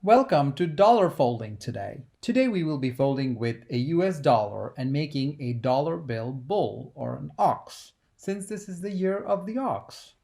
Welcome to dollar folding today. Today we will be folding with a US dollar and making a dollar bill bull or an ox, since this is the year of the ox.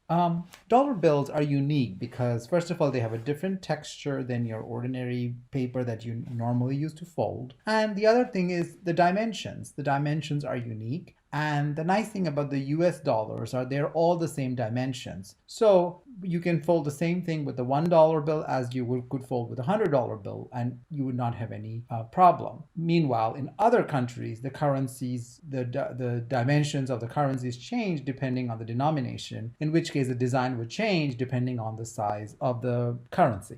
Dollar bills are unique because, first of all, they have a different texture than your ordinary paper that you normally use to fold. And the other thing is the dimensions. The dimensions are unique. And the nice thing about the US dollars are they're all the same dimensions. So you can fold the same thing with the $1 bill as you could fold with a $100 bill, and you would not have any problem. Meanwhile, in other countries, the currencies, the dimensions of the currencies change depending on the denomination, in which case the design would change depending on the size of the currency.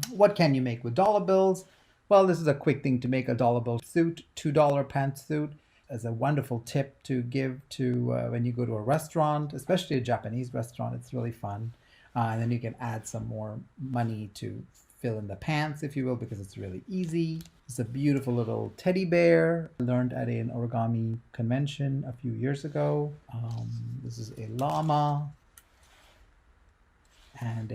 What can you make with dollar bills? Well, this is a quick thing to make a dollar bill suit, $2 pantsuit. As a wonderful tip to give to when you go to a restaurant, especially a Japanese restaurant. It's really fun. And then you can add some more money to fill in the pants, if you will, because it's really easy. It's a beautiful little teddy bear. I learned at an origami convention a few years ago. This is a llama and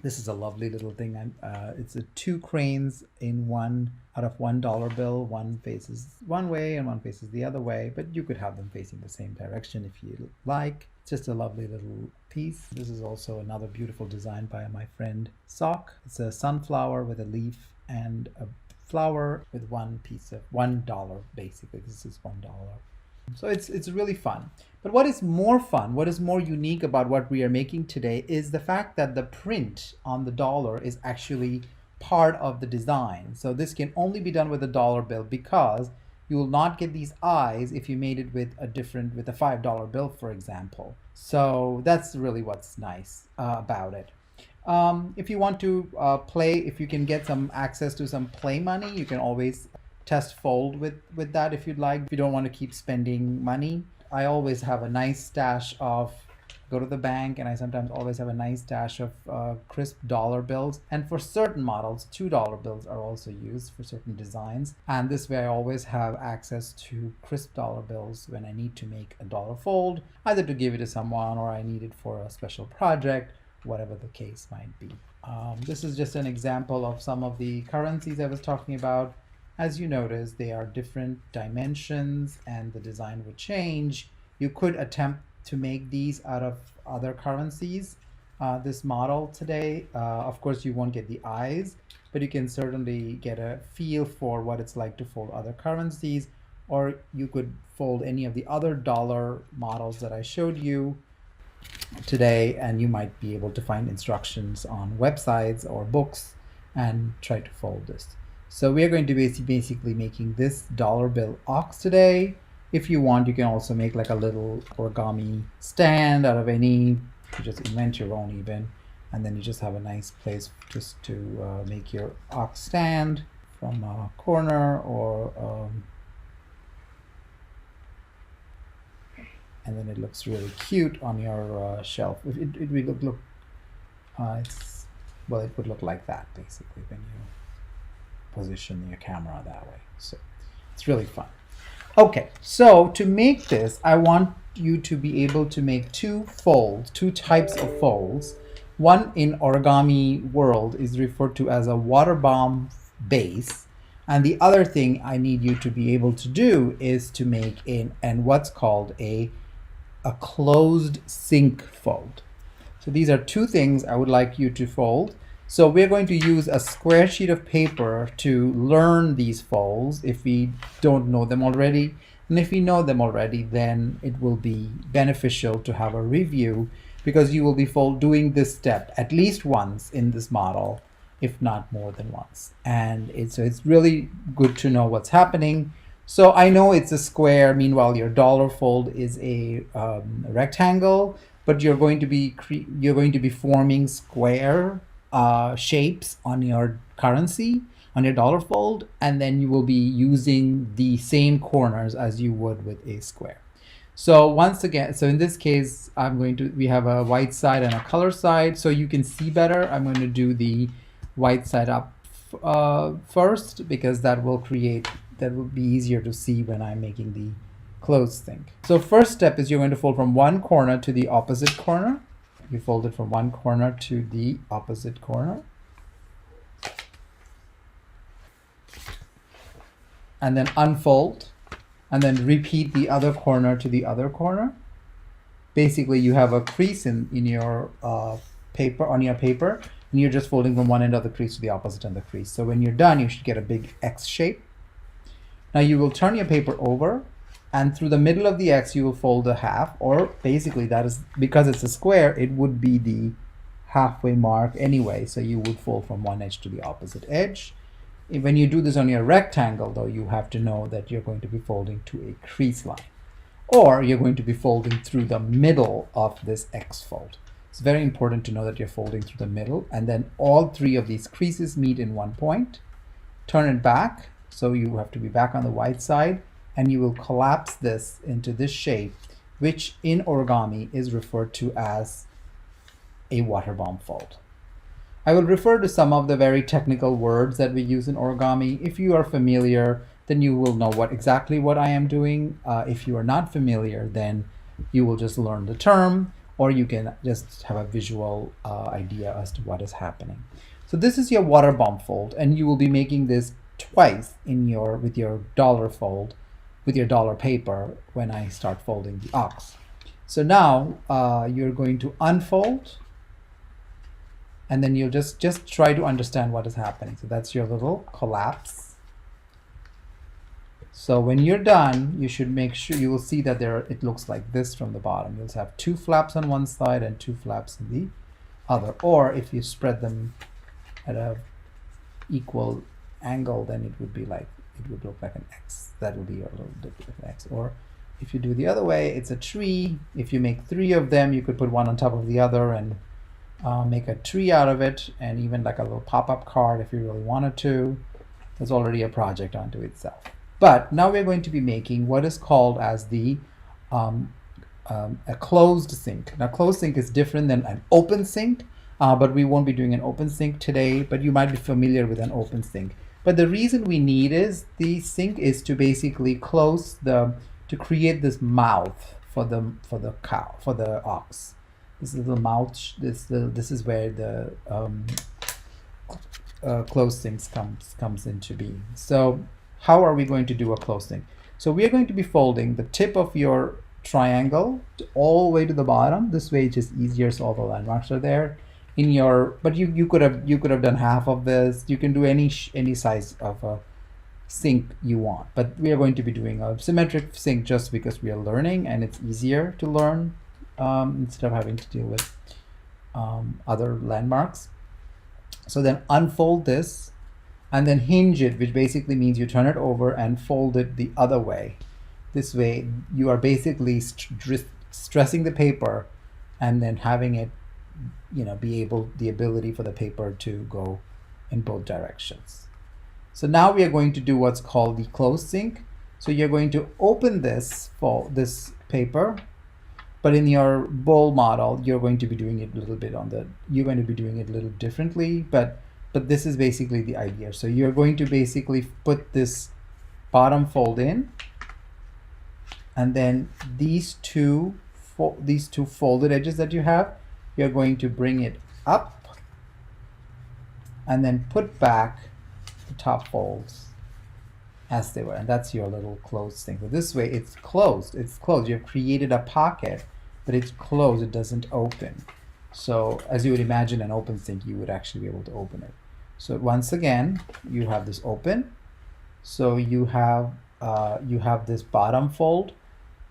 this is a lovely little thing. It's two cranes in one out of $1 bill. One faces one way and one faces the other way, but you could have them facing the same direction if you like. It's just a lovely little piece. This is also another beautiful design by my friend Sock. It's a sunflower with a leaf and a flower with one piece of $1, basically. This is $1. So it's really fun. But what is more fun, what is more unique about what we are making today is the fact that the print on the dollar is actually part of the design. So this can only be done with a dollar bill because you will not get these eyes if you made it with a $5 bill, for example. So that's really what's nice about it. If you want to if you can get some access to some play money, you can always test fold with that if you'd like. If you don't want to keep spending money, I always have a nice stash of, go to the bank and I sometimes always have a nice stash of crisp dollar bills. And for certain models, $2 bills are also used for certain designs. And this way I always have access to crisp dollar bills when I need to make a dollar fold, either to give it to someone or I need it for a special project, whatever the case might be. This is just an example of some of the currencies I was talking about. As you notice, they are different dimensions and the design would change. You could attempt to make these out of other currencies. This model today, of course, you won't get the eyes, but you can certainly get a feel for what it's like to fold other currencies, or you could fold any of the other dollar models that I showed you today, and you might be able to find instructions on websites or books and try to fold this. So we are going to be basically making this dollar bill ox today. If you want, you can also make like a little origami stand out of any, you just invent your own even, and then you just have a nice place just to make your ox stand from a corner or and then it looks really cute on your shelf. It would look well, it would look like that basically when you position your camera that way. So it's really fun. Okay, so to make this, I want you to be able to make two types of folds. One in origami world is referred to as a water bomb base, and the other thing I need you to be able to do is to make what's called a closed sink fold. So these are two things I would like you to fold. So we're going to use a square sheet of paper to learn these folds if we don't know them already. And if we know them already, then it will be beneficial to have a review because you will be doing this step at least once in this model, if not more than once. And it's really good to know what's happening. So I know it's a square, meanwhile your dollar fold is a rectangle, but you're going to be forming square shapes on your currency, on your dollar fold, and then you will be using the same corners as you would with a square. So once again, so in this case, we have a white side and a color side, so you can see better. I'm going to do the white side up first because that will be easier to see when I'm making the closed sink. So first step is you're going to fold from one corner to the opposite corner. You fold it from one corner to the opposite corner. and then unfold, and then repeat the other corner to the other corner. Basically, you have a crease in your paper, on your paper, and you're just folding from one end of the crease to the opposite end of the crease. So when you're done, you should get a big X shape. Now you will turn your paper over, and through the middle of the X you will fold a half, or basically that is, because it's a square, it would be the halfway mark anyway, so you would fold from one edge to the opposite edge. When you do this on your rectangle though, you have to know that you're going to be folding to a crease line, or you're going to be folding through the middle of this X fold. It's very important to know that you're folding through the middle, and then all three of these creases meet in one point. Turn it back, so you have to be back on the white side, and you will collapse this into this shape, which in origami is referred to as a water bomb fold. I will refer to some of the very technical words that we use in origami. If you are familiar, then you will know exactly what I am doing. If you are not familiar, then you will just learn the term, or you can just have a visual idea as to what is happening. So this is your water bomb fold, and you will be making this twice with your dollar fold, with your dollar paper when I start folding the ox. So now you're going to unfold, and then you'll just try to understand what is happening. So that's your little collapse. So when you're done, you should make sure, you will see that it looks like this from the bottom. You'll have two flaps on one side and two flaps on the other. Or if you spread them at a equal angle, then it would look like an X. That will be your little different X. Or if you do the other way, it's a tree. If you make three of them, you could put one on top of the other and make a tree out of it, and even like a little pop-up card if you really wanted to. There's already a project onto itself. But now we're going to be making what is called as the a closed sink. Now closed sink is different than an open sink, but we won't be doing an open sink today, but you might be familiar with an open sink. But the reason we need the sink is to basically to create this mouth for the ox. This little mouth, this is where the closed sink comes into being. So how are we going to do a closed sink? So we are going to be folding the tip of your triangle all the way to the bottom. This way it's just easier, so all the landmarks are there. But you could have done half of this. You can do any size of a sink you want. But we are going to be doing a symmetric sink just because we are learning, and it's easier to learn instead of having to deal with other landmarks. So then unfold this, and then hinge it, which basically means you turn it over and fold it the other way. This way you are basically stressing the paper and then having it, the ability for the paper to go in both directions. So now we are going to do what's called the closed sink. So you're going to open this paper, but in your bowl model, you're going to be doing it a little differently, but this is basically the idea. So you're going to basically put this bottom fold in, and then these two folded edges that you have, you're going to bring it up and then put back the top folds as they were, and that's your little closed thing. So this way it's closed. You've created a pocket, but it's closed. It doesn't open. So as you would imagine an open sink, you would actually be able to open it. So once again, you have this open. So you have this bottom fold.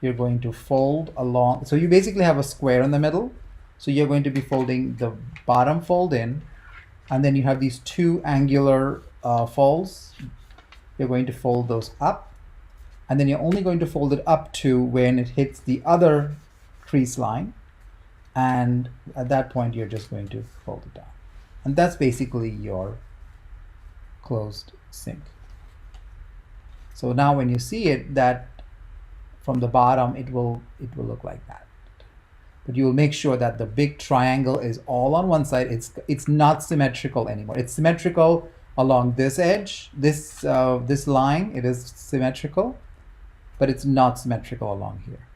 You're going to fold along. So you basically have a square in the middle. So you're going to be folding the bottom fold in, and then you have these two angular folds. You're going to fold those up, and then you're only going to fold it up to when it hits the other crease line, and at that point you're just going to fold it down. And that's basically your closed sink. So now when you see it, that from the bottom it will look like that. But you will make sure that the big triangle is all on one side. It's not symmetrical anymore. It's symmetrical along this edge, this line. It is symmetrical, but it's not symmetrical along here.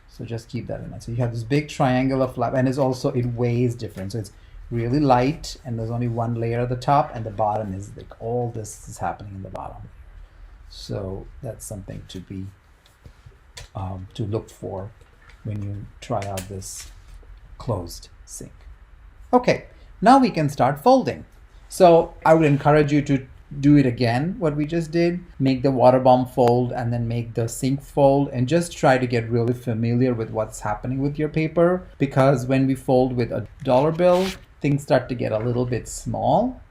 So just keep that in mind. So you have this big triangular flap, and it weighs different. So it's really light, and there's only one layer at the top, and the bottom is like all this is happening in the bottom. So that's something to be to look for when you try out this closed sink. Okay, now we can start folding. So I would encourage you to do it again, what we just did. Make the water bomb fold and then make the sink fold, and just try to get really familiar with what's happening with your paper, because when we fold with a dollar bill, things start to get a little bit small,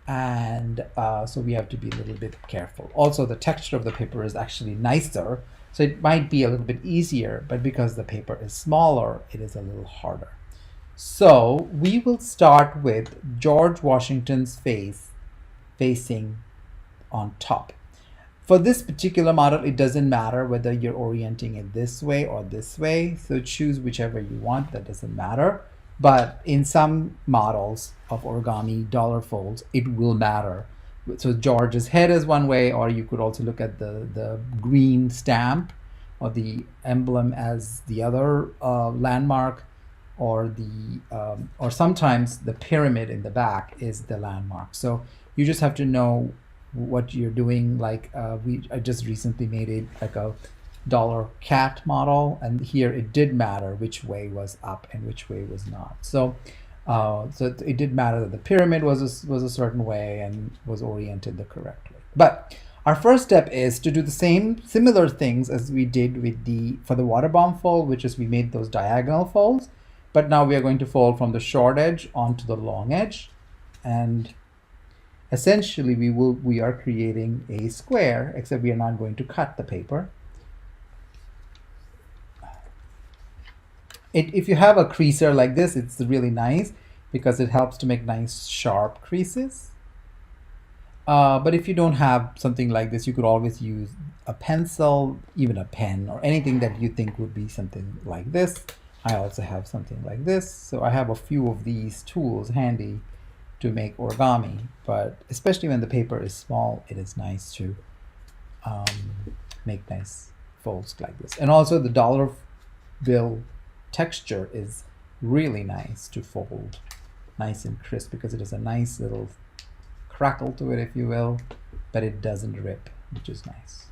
and so we have to be a little bit careful. Also, the texture of the paper is actually nicer, so it might be a little bit easier, but because the paper is smaller, it is a little harder. So we will start with George Washington's face facing on top. For this particular model, it doesn't matter whether you're orienting it this way or this way, so choose whichever you want, that doesn't matter. But in some models of origami dollar folds, it will matter. So George's head is one way, or you could also look at the green stamp or the emblem as the other landmark, or or sometimes the pyramid in the back is the landmark. So you just have to know what you're doing. Like I just recently made it like a dollar cat model, and here it did matter which way was up and which way was not. So so it did matter that the pyramid was a certain way and was oriented the correct way. But our first step is to do the similar things as we did with for the water bomb fold, which is we made those diagonal folds. But now we are going to fold from the short edge onto the long edge, and essentially we are creating a square, except we are not going to cut the paper. If you have a creaser like this, it's really nice because it helps to make nice sharp creases. But if you don't have something like this, you could always use a pencil, even a pen, or anything that you think would be something like this. I also have something like this, so I have a few of these tools handy to make origami, but especially when the paper is small, it is nice to make nice folds like this. And also the dollar bill texture is really nice to fold, nice and crisp, because it has a nice little crackle to it, if you will, but it doesn't rip, which is nice.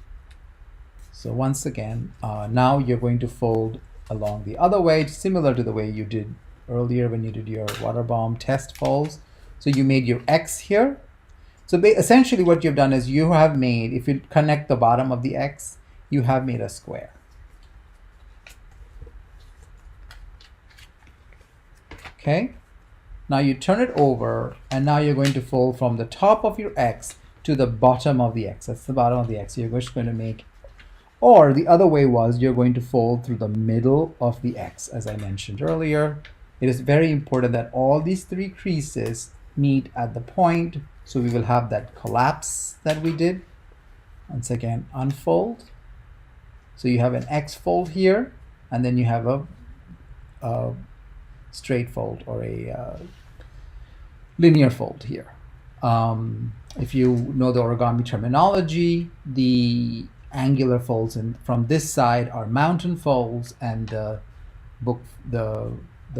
So once again, now you're going to fold along the other way, similar to the way you did earlier when you did your water bomb test folds. So you made your X here. So essentially what you've done is you have made, if you connect the bottom of the X, you have made a square. Okay, now you turn it over, and now you're going to fold from the top of your X to the bottom of the X. That's the bottom of the X. You're just going to make, or the other way was you're going to fold through the middle of the X, as I mentioned earlier. It is very important that all these three creases meet at the point, so we will have that collapse that we did. Once again, unfold. So you have an X fold here, and then you have a straight fold or a linear fold here. If you know the origami terminology, the angular folds from this side are mountain folds, and the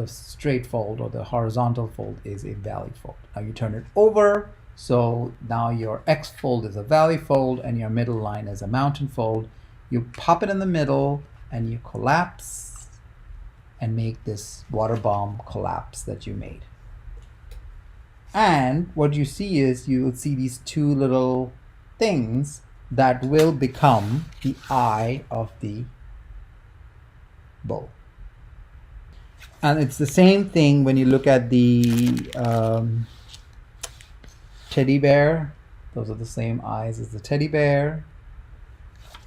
straight fold or the horizontal fold is a valley fold. Now you turn it over, so now your X fold is a valley fold and your middle line is a mountain fold. You pop it in the middle and you collapse and make this water bomb collapse that you made. And what you see is you will see these two little things that will become the eye of the bowl. And it's the same thing when you look at the teddy bear. Those are the same eyes as the teddy bear,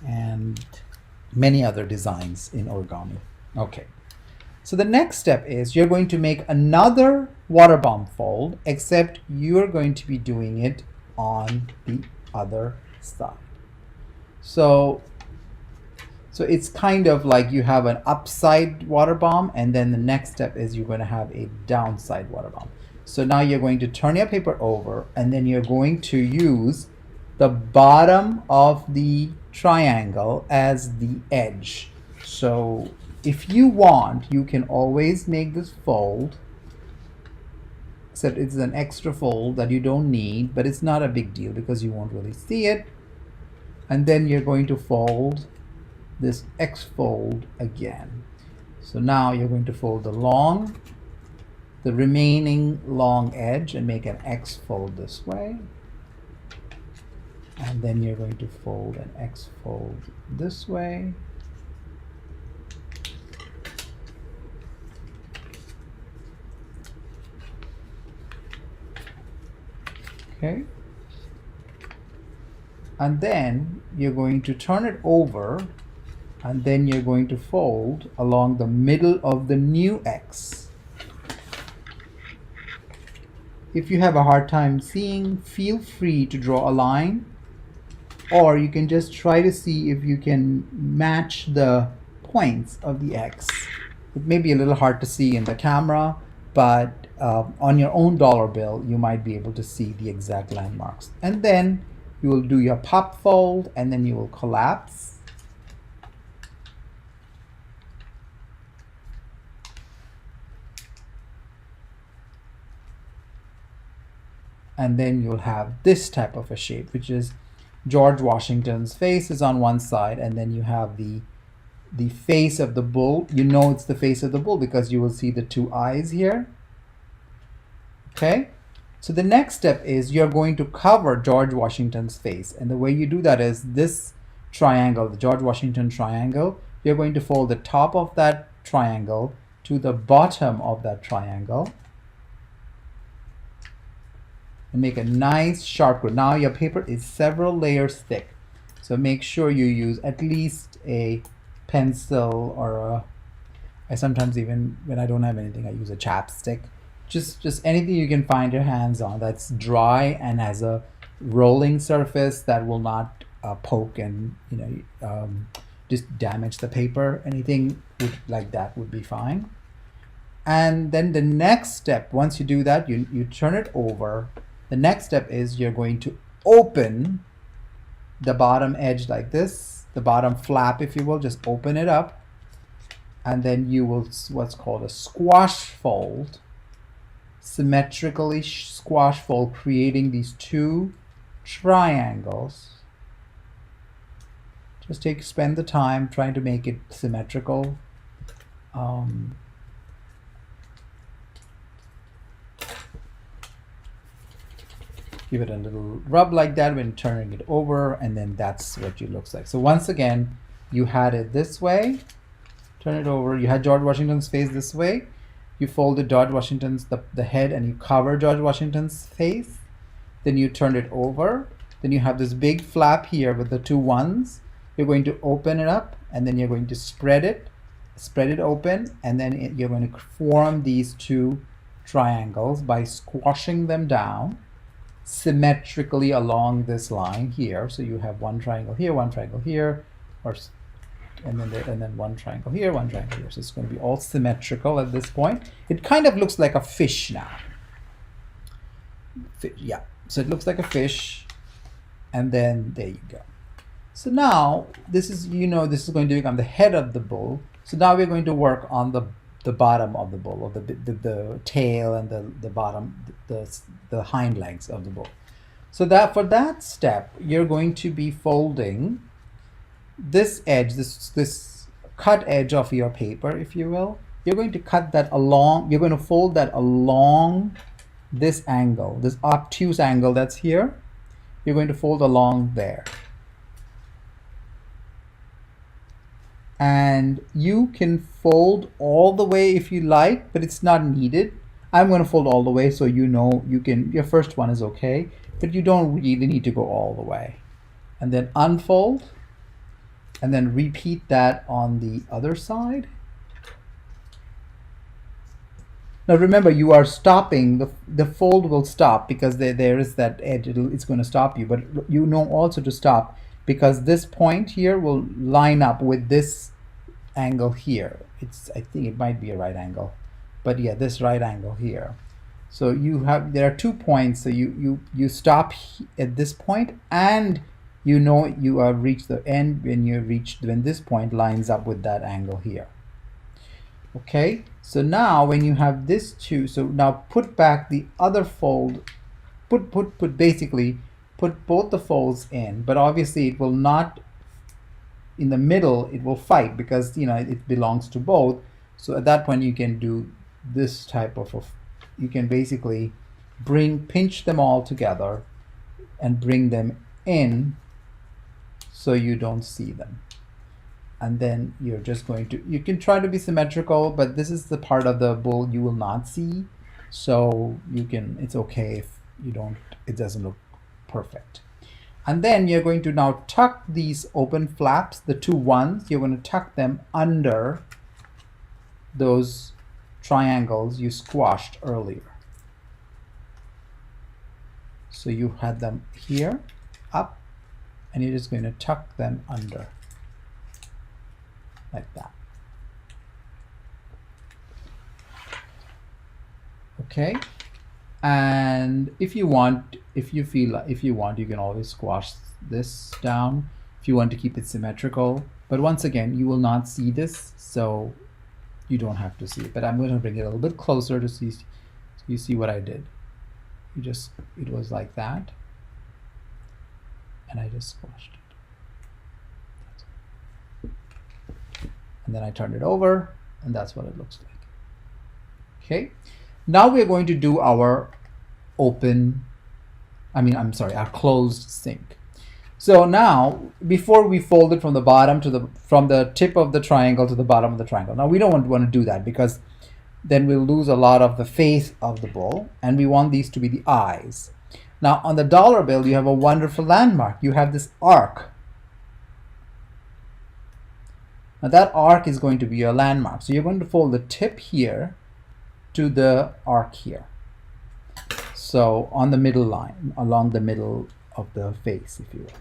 and many other designs in origami. Okay, so the next step is you're going to make another water bomb fold, except you're going to be doing it on the other side. So it's kind of like you have an upside water bomb, and then the next step is you're going to have a downside water bomb. So now you're going to turn your paper over, and then you're going to use the bottom of the triangle as the edge. So if you want, you can always make this fold, except it's an extra fold that you don't need, but it's not a big deal because you won't really see it. and then you're going to fold this X fold again. So now you're going to fold the remaining long edge and make an X fold this way. And then you're going to fold an X fold this way. Okay. And then you're going to turn it over, and then you're going to fold along the middle of the new X. If you have a hard time seeing, feel free to draw a line, or you can just try to see if you can match the points of the X. It may be a little hard to see in the camera, but on your own dollar bill, you might be able to see the exact landmarks. And then you will do your pop fold, and then you will collapse. And then you'll have this type of a shape, which is George Washington's face is on one side, and then you have the face of the bull. You know it's the face of the bull because you will see the two eyes here. Okay, so the next step is you're going to cover George Washington's face, and the way you do that is this triangle, the George Washington triangle. You're going to fold the top of that triangle to the bottom of that triangle and make a nice sharp grid. Now your paper is several layers thick, so make sure you use at least a pencil or I sometimes, even when I don't have anything, I use a chapstick. Just anything you can find your hands on that's dry and has a rolling surface that will not poke and just damage the paper. Anything like that would be fine. And then the next step, once you do that, you turn it over. The next step is you're going to open the bottom edge like this, the bottom flap, if you will, just open it up. And then you will what's called a squash fold, symmetrically squash fold, creating these two triangles. Just spend the time trying to make it symmetrical. Give it a little rub like that when turning it over, and then that's what it looks like. So once again, you had it this way, turn it over, you had George Washington's face this way, you folded George Washington's the head and you cover George Washington's face, then you turn it over, then you have this big flap here with the two ones. You're going to open it up, and then you're going to spread it open, and then you're going to form these two triangles by squashing them down symmetrically along this line here. So you have one triangle here, one triangle here, and then one triangle here, one triangle here. So it's going to be all symmetrical at this point. It kind of looks like a fish now. Yeah, so it looks like a fish, and then there you go. So now this is, this is going to become the head of the bull. So now we're going to work on the bottom of the bull, or the tail and the bottom, the hind legs of the bull. So that for that step, you're going to be folding this edge, this cut edge of your paper, if you will. You're going to cut that along, you're going to fold that along this angle, this obtuse angle that's here. You're going to fold along there. And you can fold all the way if you like, but it's not needed. I'm going to fold all the way, so you can, your first one is okay, but you don't really need to go all the way. And then unfold, and then repeat that on the other side. Now remember, you are stopping, the fold will stop because there is that edge, it's going to stop you, but also to stop, because this point here will line up with this angle here. I think it might be a right angle, but yeah, this right angle here. So there are 2 points. So you stop at this point, and you have reached the end when this point lines up with that angle here. Okay, so now when you have this two, so now put back the other fold, basically put both the folds in, but obviously it will not, in the middle it will fight because it belongs to both. So at that point you can do this type of you can basically pinch them all together and bring them in so you don't see them. And then you're just going to, you can try to be symmetrical, but this is the part of the bowl you will not see. So it's okay if it doesn't look perfect. And then you're going to now tuck these open flaps, the two ones, you're going to tuck them under those triangles you squashed earlier. So you had them here, up, and you're just going to tuck them under, like that. Okay, and if you want, you can always squash this down if you want to keep it symmetrical. But once again, you will not see this, so you don't have to see it. But I'm going to bring it a little bit closer to see, so you see what I did. It was like that, and I just squashed it. And then I turned it over, and that's what it looks like. Okay, now we're going to do our our closed sink. So now, before we fold it from the bottom from the tip of the triangle to the bottom of the triangle. Now we don't want to do that because then we'll lose a lot of the face of the bowl, and we want these to be the eyes. Now on the dollar bill, you have a wonderful landmark. You have this arc. Now that arc is going to be your landmark. So you're going to fold the tip here to the arc here. So on the middle line, along the middle of the face, if you will.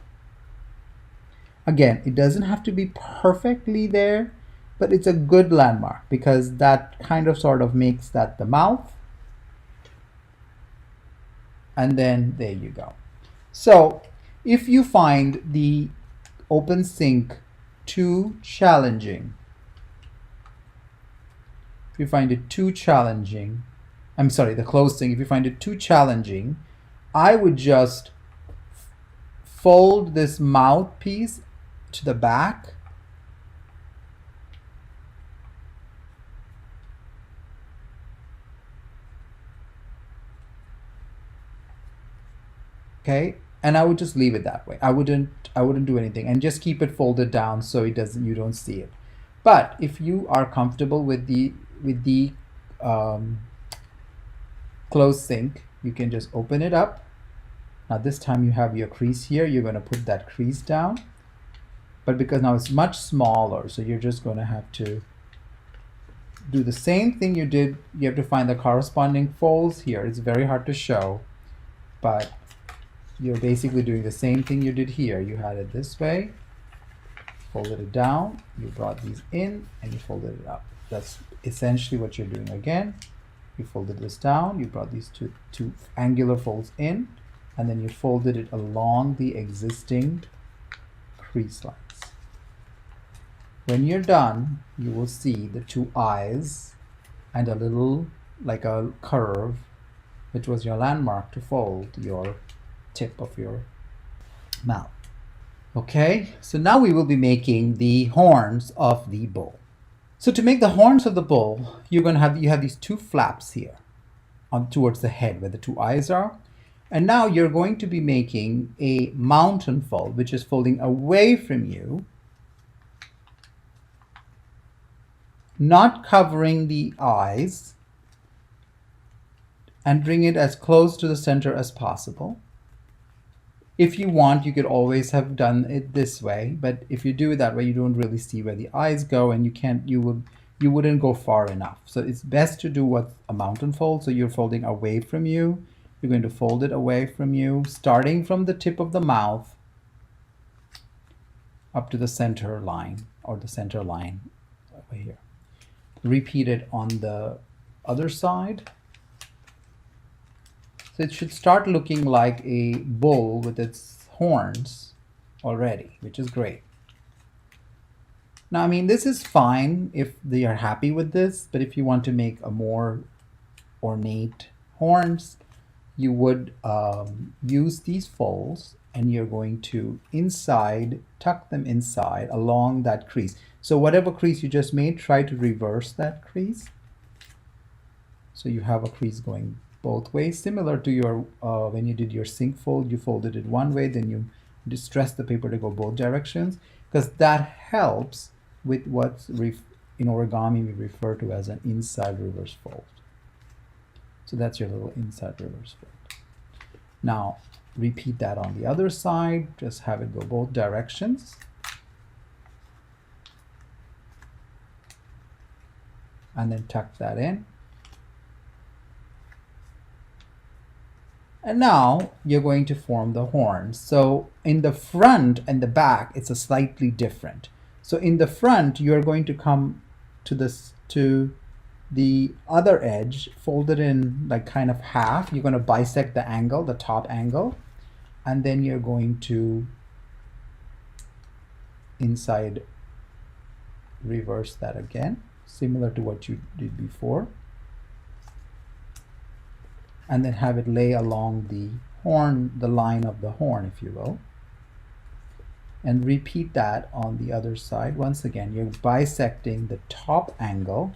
Again, it doesn't have to be perfectly there, but it's a good landmark because that kind of sort of makes that the mouth. And then there you go. So if you find the open sink too challenging, the closed sink, if you find it too challenging, I would just fold this mouthpiece to the back. Okay, and I would just leave it that way. I wouldn't do anything, and just keep it folded down so you don't see it. But if you are comfortable with the closed sink, you can just open it up. Now this time you have your crease here. You're going to put that crease down, but because now it's much smaller, so you're just going to have to do the same thing you did. You have to find the corresponding folds here. It's very hard to show, but you're basically doing the same thing you did here. You had it this way, folded it down, you brought these in, and you folded it up. That's essentially what you're doing again. You folded this down, you brought these two angular folds in, and then you folded it along the existing crease lines. When you're done, you will see the two eyes and a little, like a curve, which was your landmark to fold your tip of your mouth. Okay, so now we will be making the horns of the bull. So to make the horns of the bull, you have these two flaps here towards the head where the two eyes are. And now you're going to be making a mountain fold, which is folding away from you, not covering the eyes, and bring it as close to the center as possible. If you want, you could always have done it this way, but if you do it that way, you don't really see where the eyes go, and you wouldn't go far enough. So it's best to do what's a mountain fold. So you're folding away from you. You're going to fold it away from you, starting from the tip of the mouth up to the center line, or the center line over here. Repeat it on the other side. So it should start looking like a bull with its horns already, which is great. Now, I mean, this is fine if they are happy with this, but if you want to make a more ornate horns, you would use these folds, and you're going to tuck them inside along that crease. So whatever crease you just made, try to reverse that crease. So you have a crease going both ways, similar to your when you did your sink fold, you folded it one way, then you distressed the paper to go both directions, because that helps with what's in origami we refer to as an inside reverse fold. So that's your little inside reverse fold. Now repeat that on the other side, just have it go both directions. And then tuck that in. And now you're going to form the horns. So in the front and the back, it's a slightly different. So in the front, you're going to come to the other edge, fold it in like kind of half. You're going to bisect the angle, the top angle, and then you're going to inside reverse that again, similar to what you did before. And then have it lay along the horn, the line of the horn, if you will. And repeat that on the other side. Once again, you're bisecting the top angle.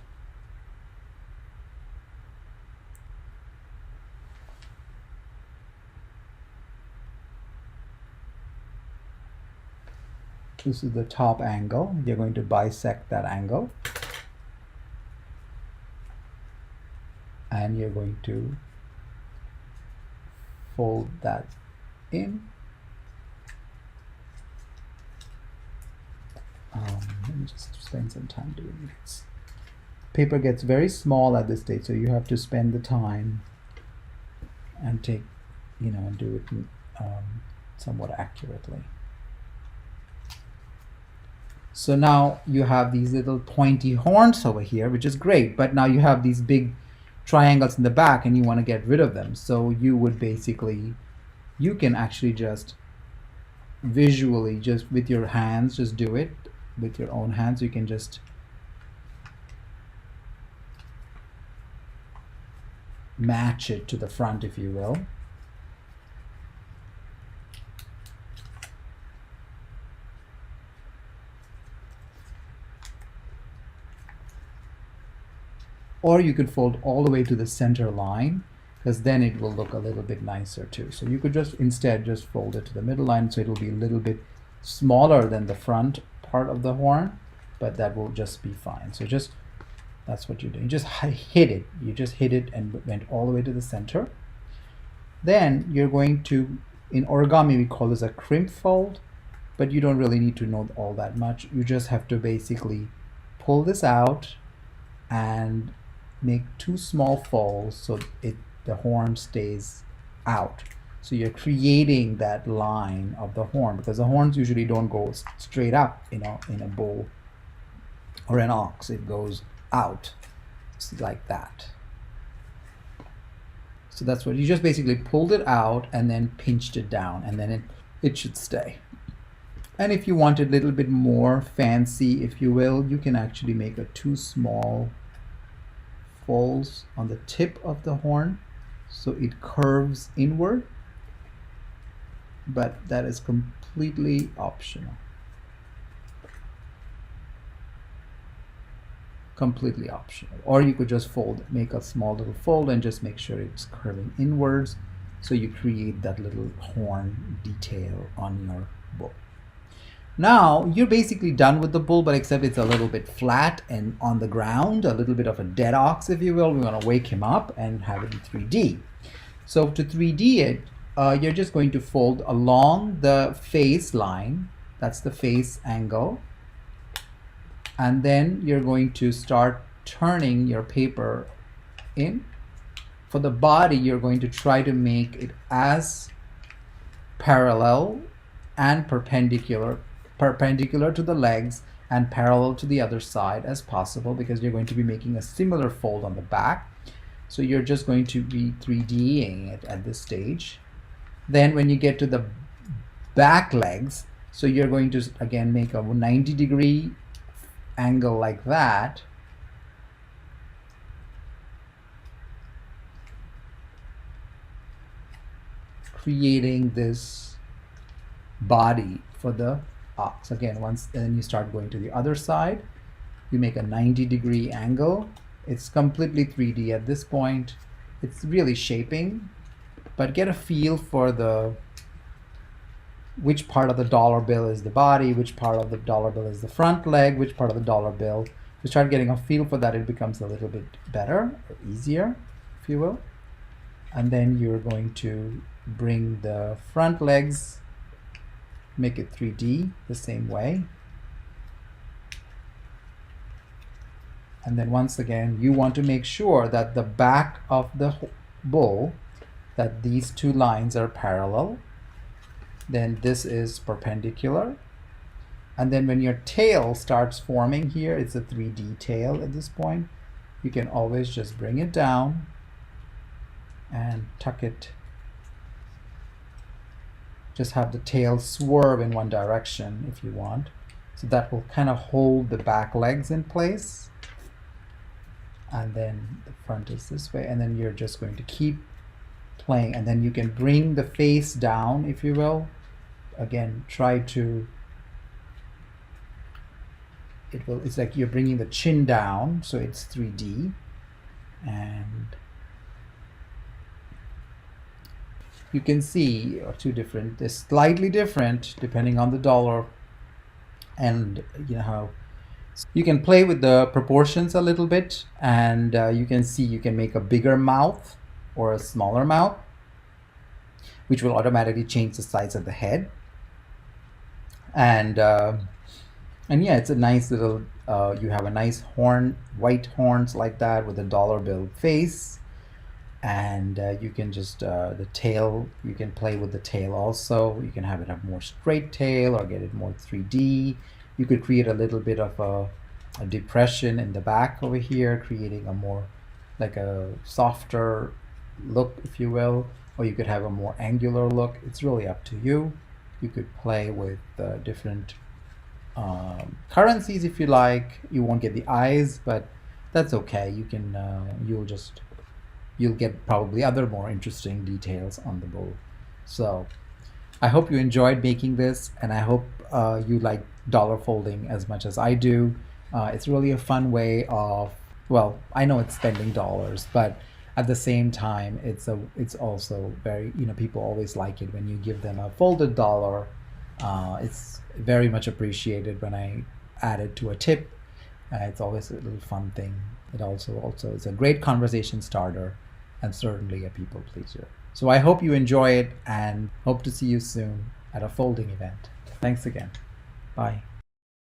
This is the top angle. You're going to bisect that angle. And you're going to fold that in. Let me just spend some time doing this. Paper gets very small at this stage, so you have to spend the time and take, and do it somewhat accurately. So now you have these little pointy horns over here, which is great, but now you have these big triangles in the back and you want to get rid of them. So you would basically, you can actually just visually, just with your hands, just do it with your own hands. You can just match it to the front, if you will. Or you could fold all the way to the center line, because then it will look a little bit nicer too. So you could just instead just fold it to the middle line, so it will be a little bit smaller than the front part of the horn, but that will just be fine. So just, that's what you do. You just hit it. You just hit it and went all the way to the center. Then you're going to, in origami we call this a crimp fold, but you don't really need to know all that much. You just have to basically pull this out and make two small folds so the horn stays out. So you're creating that line of the horn, because the horns usually don't go straight up, in a bull or an ox. It goes out like that. So that's what you just basically pulled it out and then pinched it down, and then it should stay. And if you want it a little bit more fancy, if you will, you can actually make two small folds on the tip of the horn so it curves inward, but that is completely optional. Completely optional. Or you could just make a small little fold and just make sure it's curving inwards, so you create that little horn detail on your bowl. Now you're basically done with the bull, but except it's a little bit flat and on the ground, a little bit of a dead ox, if you will. We want to wake him up and have it in 3D. So to 3D it, you're just going to fold along the face line. That's the face angle. And then you're going to start turning your paper in. For the body, you're going to try to make it as parallel and perpendicular to the legs and parallel to the other side as possible, because you're going to be making a similar fold on the back. So you're just going to be 3Ding it at this stage. Then when you get to the back legs, so you're going to again make a 90-degree angle like that. creating this body for the ox. Again, then you start going to the other side, you make a 90-degree angle. It's completely 3D at this point. It's really shaping, but get a feel for which part of the dollar bill is the body, which part of the dollar bill is the front leg, which part of the dollar bill. You start getting a feel for that, it becomes a little bit better, or easier, if you will. And then you're going to bring the front legs, make it 3D the same way. And then once again, you want to make sure that the back of the bull, that these two lines are parallel. Then this is perpendicular. And then when your tail starts forming here, it's a 3D tail at this point. You can always just bring it down and tuck it. Just have the tail swerve in one direction if you want. So that will kind of hold the back legs in place. And then the front is this way. And then you're just going to keep playing. And then you can bring the face down, if you will. Again, try to, it's like you're bringing the chin down, so it's 3D. And you can see they're slightly different depending on the dollar, and you know how you can play with the proportions a little bit, and you can see you can make a bigger mouth or a smaller mouth, which will automatically change the size of the head. And yeah, it's a nice little, you have a nice white horns like that with a dollar bill face. And you can just, the tail, you can play with the tail also. You can have it have more straight tail or get it more 3D. You could create a little bit of a depression in the back over here, creating a more, like a softer look, if you will. Or you could have a more angular look. It's really up to you. You could play with different currencies if you like. You won't get the eyes, but that's okay. You can, you'll get probably other more interesting details on the bull. So I hope you enjoyed making this, and I hope you like dollar folding as much as I do. It's really a fun way of, well, I know it's spending dollars, but at the same time, it's also very, people always like it when you give them a folded dollar. It's very much appreciated when I add it to a tip. It's always a little fun thing. It also is a great conversation starter and certainly a people pleaser. So I hope you enjoy it and hope to see you soon at a folding event. Thanks again. Bye.